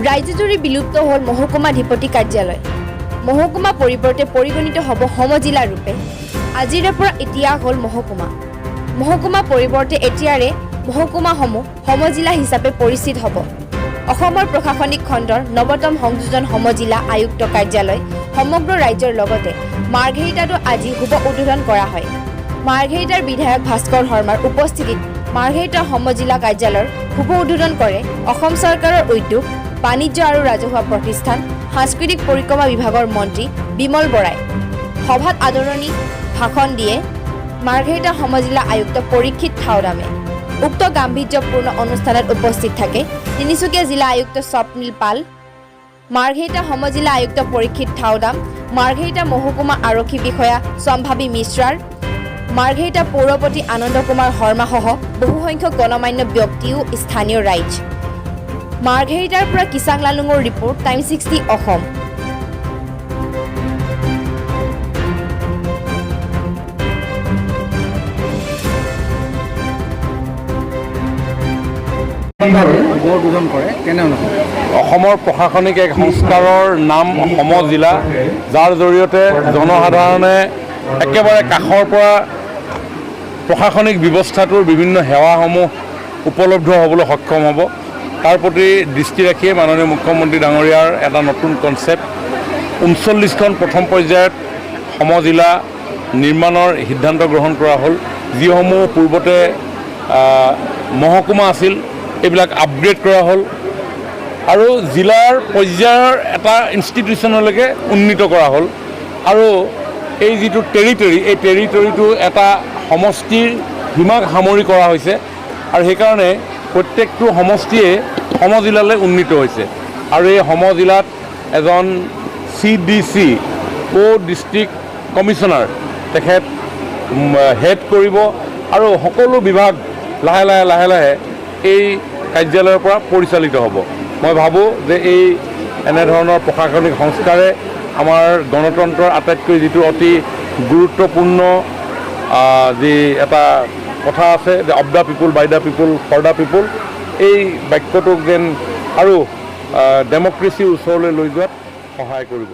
ৰাজ্যজুৰি বিলুপ্ত হ'ল মহকুমাধিপতি কাৰ্যালয়। মহকুমা পৰিৱৰ্তে পৰিগণিত হ'ব সমজিলা ৰূপে। আজিৰে পৰা এতিয়া হ'ল মহকুমা। মহকুমা পৰিৱৰ্তে এতিয়াৰে মহকুমাসমূহ সমজিলা হিচাপে পৰিচিত হ'ব। অসমৰ প্ৰশাসনিক খণ্ডৰ নৱতম সংযোজন সমজিলা আয়ুক্ত কাৰ্যালয় সমগ্ৰ ৰাজ্যৰ লগতে মাৰ্ঘেৰিটাতো আজি শুভ উদ্বোধন কৰা হয়। মাৰ্ঘেৰিটাৰ বিধায়ক ভাস্কৰ শৰ্মাৰ উপস্থিতিত মাৰ্ঘেৰিটা সমজিলা কাৰ্যালয়ৰ শুভ উদ্বোধন কৰে অসম চৰকাৰৰ উদ্যোগ, বাণিজ্য আৰু ৰাজহুৱা প্ৰতিষ্ঠান, সাংস্কৃতিক পৰিক্ৰমা বিভাগৰ মন্ত্ৰী বিমল বৰাই। সভাত আদৰণি ভাষণ দিয়ে মাৰ্ঘেৰিটা সমজিলা আয়ুক্ত পৰীক্ষিত থাওৰামে। উক্ত গাম্ভীৰ্যপূৰ্ণ অনুষ্ঠানত উপস্থিত থাকে তিনিচুকীয়া জিলা আয়ুক্ত স্বপ্নীল পাল, মাৰ্ঘেৰিটা সমজিলা আয়ুক্ত পৰীক্ষিত থাওৰাম, মাৰ্ঘেৰিটা মহকুমা আৰক্ষী বিষয়া সম্ভাৱী মিশ্ৰাৰ, মাৰ্ঘেৰিটা পৌৰপতি আনন্দ কুমাৰ শৰ্মাসহ বহুসংখ্যক গণমান্য ব্যক্তিও স্থানীয় ৰাইজ। মাৰ্ঘেৰিটাৰ পৰা কিচাং লালুঙৰ ৰিপৰ্ট, টাইম 60 অসম। অসমৰ প্ৰশাসনিক এক সংস্কাৰৰ নাম সমজিলা, যাৰ জৰিয়তে জনসাধাৰণে একেবাৰে কাষৰ পৰা প্ৰশাসনিক ব্যৱস্থাটোৰ বিভিন্ন সেৱাসমূহ উপলব্ধ হ'বলৈ সক্ষম হ'ব। তাৰ প্ৰতি দৃষ্টি ৰাখিয়ে মাননীয় মুখ্যমন্ত্ৰী ডাঙৰীয়াৰ এটা নতুন কনচেপ্ট 39খন প্ৰথম পৰ্যায়ত সমজিলা নিৰ্মাণৰ সিদ্ধান্ত গ্ৰহণ কৰা হ'ল। যিসমূহ পূৰ্বতে মহকুমা আছিল এইবিলাক আপগ্ৰেড কৰা হ'ল আৰু জিলাৰ পৰ্যায়ৰ এটা ইনষ্টিটিউশ্যনলৈকে উন্নীত কৰা হ'ল। আৰু এই যিটো টেৰিটৰী, এই টেৰিটৰীটো এটা সমষ্টিৰ সীমাক সামৰি কৰা হৈছে আৰু সেইকাৰণে প্ৰত্যেকটো সমষ্টিয়ে সমজিলালৈ উন্নীত হৈছে। আৰু এই সমজিলাত এজন CDC ডিষ্ট্ৰিক্ট কমিশ্যনাৰ তেখেত হেড কৰিব আৰু সকলো বিভাগ লাহে লাহে এই কাৰ্যালয়ৰ পৰা পৰিচালিত হ'ব। মই ভাবোঁ যে এই এনেধৰণৰ প্ৰশাসনিক সংস্কাৰে আমাৰ গণতন্ত্ৰৰ আটাইতকৈ যিটো অতি গুৰুত্বপূৰ্ণ যি এটা কথা আছে যে of the people, by the people, for the people, এই বাক্যটোক যেন আৰু ডেমক্ৰেচিৰ ওচৰলৈ লৈ যোৱাত সহায় কৰিব।